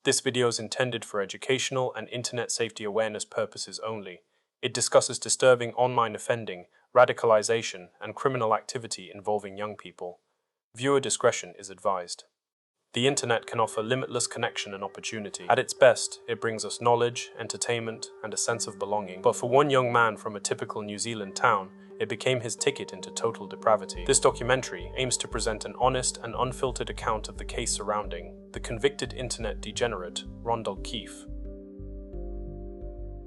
This video is intended for educational and internet safety awareness purposes only. It discusses disturbing online offending, radicalization, and criminal activity involving young people. Viewer discretion is advised. The internet can offer limitless connection and opportunity. At its best, it brings us knowledge, entertainment, and a sense of belonging. But for one young man from a typical New Zealand town, it became his ticket into total depravity. This documentary aims to present an honest and unfiltered account of the case surrounding the convicted internet degenerate, Rondog Keefe.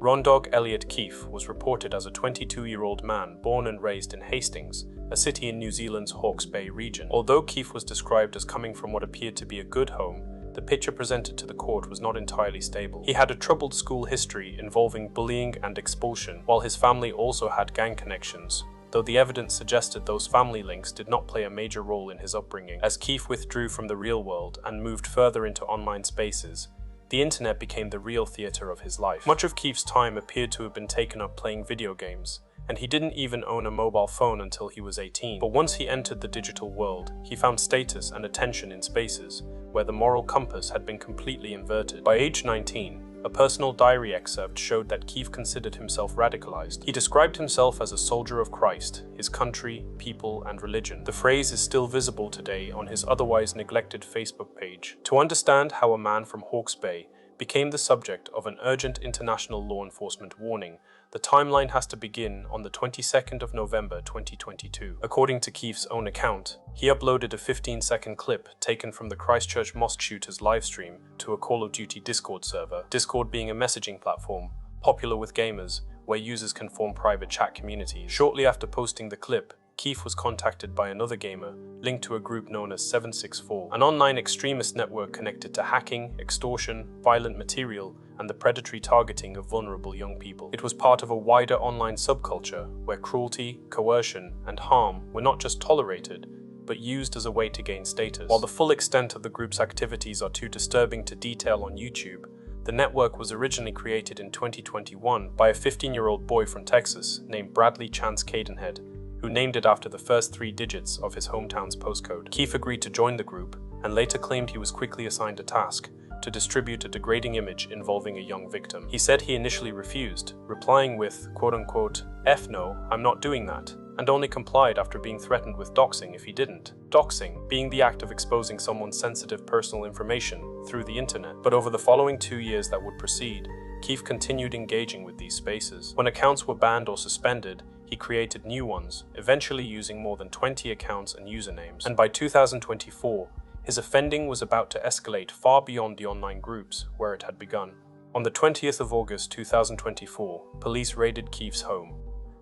Rondog Elliot Keefe was reported as a 22-year-old man born and raised in Hastings, a city in New Zealand's Hawke's Bay region. Although Keefe was described as coming from what appeared to be a good home, the picture presented to the court was not entirely stable. He had a troubled school history involving bullying and expulsion, while his family also had gang connections, though the evidence suggested those family links did not play a major role in his upbringing. As Keefe withdrew from the real world and moved further into online spaces, the internet became the real theater of his life. Much of Keefe's time appeared to have been taken up playing video games, and he didn't even own a mobile phone until he was 18. But once he entered the digital world, he found status and attention in spaces where the moral compass had been completely inverted. By age 19, a personal diary excerpt showed that Keefe considered himself radicalized. He described himself as a soldier of Christ, his country, people, and religion. The phrase is still visible today on his otherwise neglected Facebook page. To understand how a man from Hawke's Bay became the subject of an urgent international law enforcement warning, the timeline has to begin on the 22nd of November 2022. According to Keefe's own account, he uploaded a 15-second clip taken from the Christchurch mosque shooter's livestream to a Call of Duty Discord server, Discord being a messaging platform popular with gamers where users can form private chat communities. Shortly after posting the clip, Keefe was contacted by another gamer linked to a group known as 764, an online extremist network connected to hacking, extortion, violent material, and the predatory targeting of vulnerable young people. It was part of a wider online subculture where cruelty, coercion, and harm were not just tolerated, but used as a way to gain status. While the full extent of the group's activities are too disturbing to detail on YouTube, the network was originally created in 2021 by a 15-year-old boy from Texas named Bradley Chance Cadenhead, who named it after the first 3 digits of his hometown's postcode. Keefe agreed to join the group and later claimed he was quickly assigned a task to distribute a degrading image involving a young victim. He said he initially refused, replying with, quote-unquote, "F no, I'm not doing that," and only complied after being threatened with doxing if he didn't. Doxing being the act of exposing someone's sensitive personal information through the internet. But over the following 2 years that would proceed, Keefe continued engaging with these spaces. When accounts were banned or suspended, he created new ones, eventually using more than 20 accounts and usernames. And by 2024, his offending was about to escalate far beyond the online groups where it had begun. On the 20th of August 2024, police raided Keefe's home.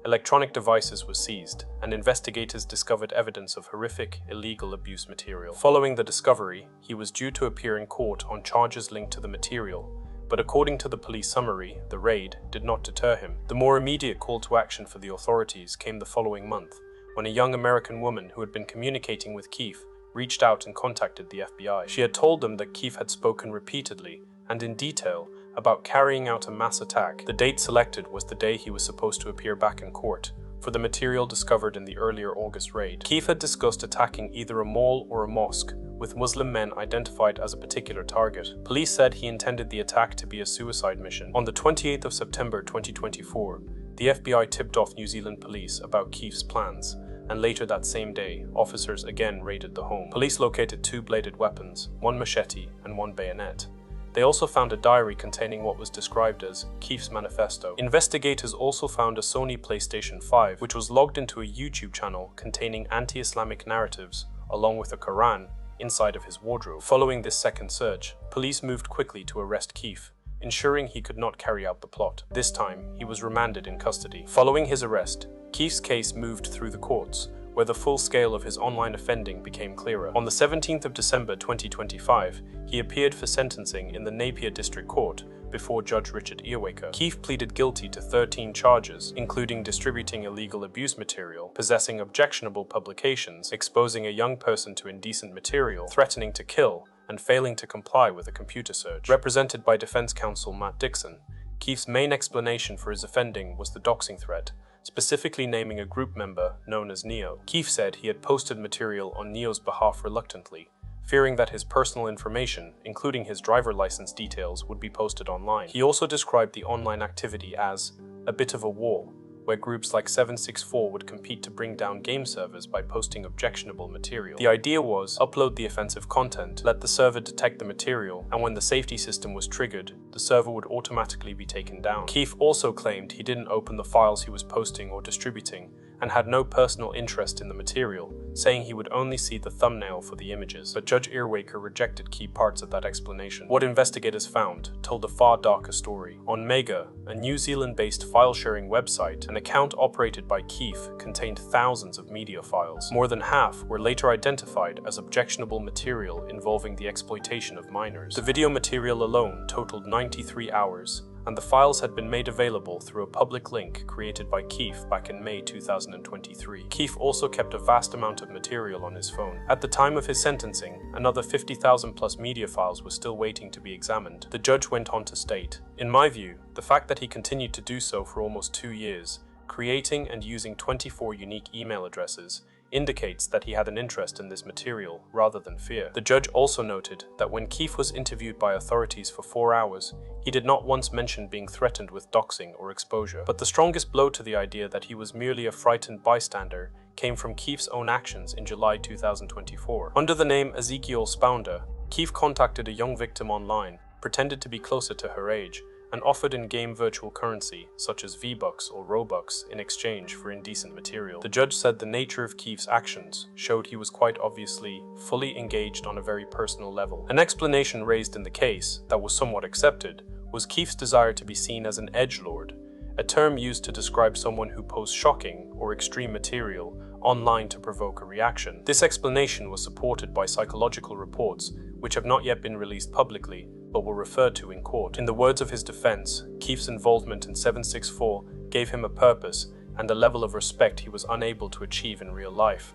Electronic devices were seized, and investigators discovered evidence of horrific, illegal abuse material. Following the discovery, he was due to appear in court on charges linked to the material, but according to the police summary, the raid did not deter him. The more immediate call to action for the authorities came the following month, when a young American woman who had been communicating with Keefe reached out and contacted the FBI. She had told them that Keefe had spoken repeatedly and in detail about carrying out a mass attack. The date selected was the day he was supposed to appear back in court for the material discovered in the earlier August raid. Keefe had discussed attacking either a mall or a mosque, with Muslim men identified as a particular target. Police said he intended the attack to be a suicide mission. On the 28th of September 2024, the FBI tipped off New Zealand police about Keefe's plans, and later that same day, officers again raided the home. Police located 2 bladed weapons, 1 machete and 1 bayonet. They also found a diary containing what was described as Keefe's manifesto. Investigators also found a Sony PlayStation 5, which was logged into a YouTube channel containing anti-Islamic narratives, along with a Quran, inside of his wardrobe. Following this second search, police moved quickly to arrest Keefe, ensuring he could not carry out the plot. This time, he was remanded in custody. Following his arrest, Keefe's case moved through the courts, where the full scale of his online offending became clearer. On the 17th of December 2025, he appeared for sentencing in the Napier District Court before Judge Richard Earwaker. Keefe pleaded guilty to 13 charges, including distributing illegal abuse material, possessing objectionable publications, exposing a young person to indecent material, threatening to kill, and failing to comply with a computer search. Represented by defense counsel Matt Dixon, Keefe's main explanation for his offending was the doxing threat, specifically naming a group member known as Neo. Keefe said he had posted material on Neo's behalf reluctantly, fearing that his personal information, including his driver license details, would be posted online. He also described the online activity as a bit of a war, where groups like 764 would compete to bring down game servers by posting objectionable material. The idea was upload the offensive content, let the server detect the material, and when the safety system was triggered, the server would automatically be taken down. Keefe also claimed he didn't open the files he was posting or distributing, and had no personal interest in the material, saying he would only see the thumbnail for the images. But Judge Earwaker rejected key parts of that explanation. What investigators found told a far darker story. On Mega, a New Zealand-based file-sharing website, an account operated by Keefe contained thousands of media files. More than half were later identified as objectionable material involving the exploitation of minors. The video material alone totaled 93 hours, and the files had been made available through a public link created by Keefe back in May 2023. Keefe also kept a vast amount of material on his phone. At the time of his sentencing, another 50,000 plus media files were still waiting to be examined. The judge went on to state, "In my view, the fact that he continued to do so for almost 2 years, creating and using 24 unique email addresses, indicates that he had an interest in this material rather than fear." The judge also noted that when Keefe was interviewed by authorities for 4 hours, he did not once mention being threatened with doxing or exposure. But the strongest blow to the idea that he was merely a frightened bystander came from Keefe's own actions in July 2024. Under the name Ezekiel Spounder, Keefe contacted a young victim online, pretended to be closer to her age, and offered in-game virtual currency, such as V-Bucks or Robux, in exchange for indecent material. The judge said the nature of Keefe's actions showed he was quite obviously fully engaged on a very personal level. An explanation raised in the case that was somewhat accepted was Keefe's desire to be seen as an edgelord, a term used to describe someone who posts shocking or extreme material online to provoke a reaction. This explanation was supported by psychological reports, which have not yet been released publicly, but were referred to in court. In the words of his defense, Keefe's involvement in 764 gave him a purpose and a level of respect he was unable to achieve in real life.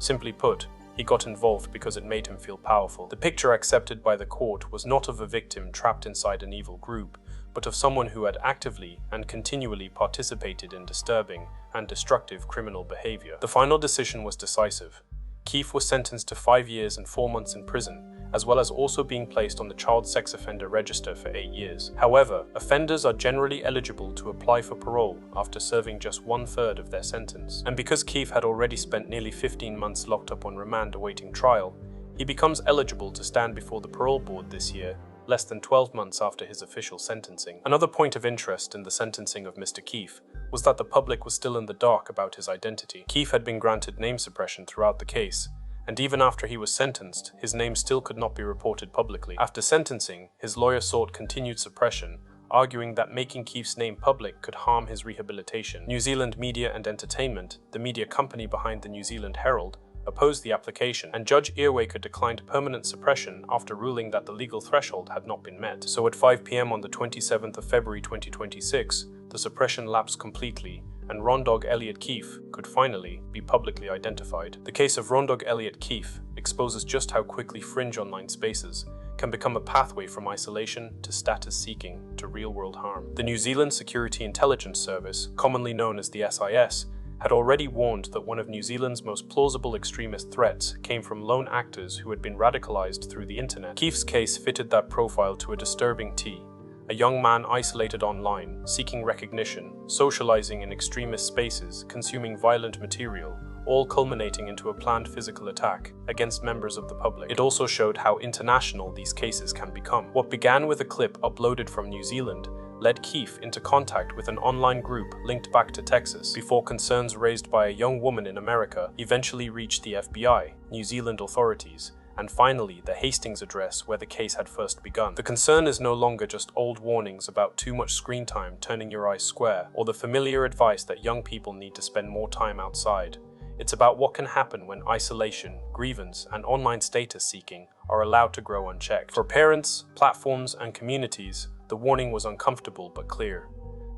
Simply put, he got involved because it made him feel powerful. The picture accepted by the court was not of a victim trapped inside an evil group, but of someone who had actively and continually participated in disturbing and destructive criminal behavior. The final decision was decisive. Keefe was sentenced to 5 years and 4 months in prison, as well as also being placed on the child sex offender register for 8 years. However, offenders are generally eligible to apply for parole after serving just 1/3 of their sentence. And because Keefe had already spent nearly 15 months locked up on remand awaiting trial, he becomes eligible to stand before the parole board this year, less than 12 months after his official sentencing. Another point of interest in the sentencing of Mr. Keefe was that the public was still in the dark about his identity. Keefe had been granted name suppression throughout the case, and even after he was sentenced, his name still could not be reported publicly. After sentencing, his lawyer sought continued suppression, arguing that making Keefe's name public could harm his rehabilitation. New Zealand Media and Entertainment, the media company behind the New Zealand Herald, opposed the application, and Judge Earwaker declined permanent suppression after ruling that the legal threshold had not been met. So at 5 p.m. on the 27th of February 2026, the suppression lapsed completely, and Rondog Elliot Keefe could finally be publicly identified. The case of Rondog Elliot Keefe exposes just how quickly fringe online spaces can become a pathway from isolation to status seeking to real-world harm. The New Zealand Security Intelligence Service, commonly known as the SIS, had already warned that one of New Zealand's most plausible extremist threats came from lone actors who had been radicalized through the internet. Keefe's case fitted that profile to a disturbing T. A young man isolated online, seeking recognition, socializing in extremist spaces, consuming violent material, all culminating into a planned physical attack against members of the public. It also showed how international these cases can become. What began with a clip uploaded from New Zealand led Keefe into contact with an online group linked back to Texas, before concerns raised by a young woman in America eventually reached the FBI, New Zealand authorities, and finally the Hastings address where the case had first begun. The concern is no longer just old warnings about too much screen time turning your eyes square, or the familiar advice that young people need to spend more time outside. It's about what can happen when isolation, grievance, and online status seeking are allowed to grow unchecked. For parents, platforms, and communities, the warning was uncomfortable but clear.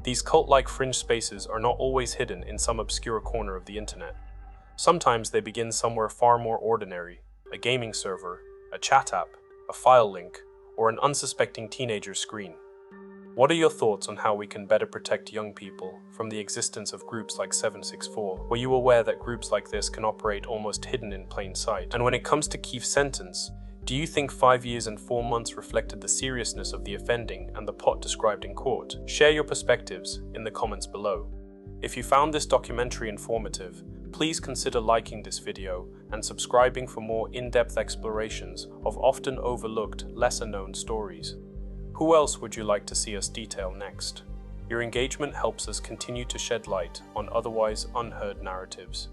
These cult-like fringe spaces are not always hidden in some obscure corner of the internet. Sometimes they begin somewhere far more ordinary: a gaming server, a chat app, a file link, or an unsuspecting teenager's screen. What are your thoughts on how we can better protect young people from the existence of groups like 764? Were you aware that groups like this can operate almost hidden in plain sight? And when it comes to Keefe's sentence, Do you think 5 years and 4 months reflected the seriousness of the offending and the pot described in court? Share your perspectives in the comments below. If you found this documentary informative, please consider liking this video and subscribing for more in-depth explorations of often overlooked, lesser-known stories. Who else would you like to see us detail next? Your engagement helps us continue to shed light on otherwise unheard narratives.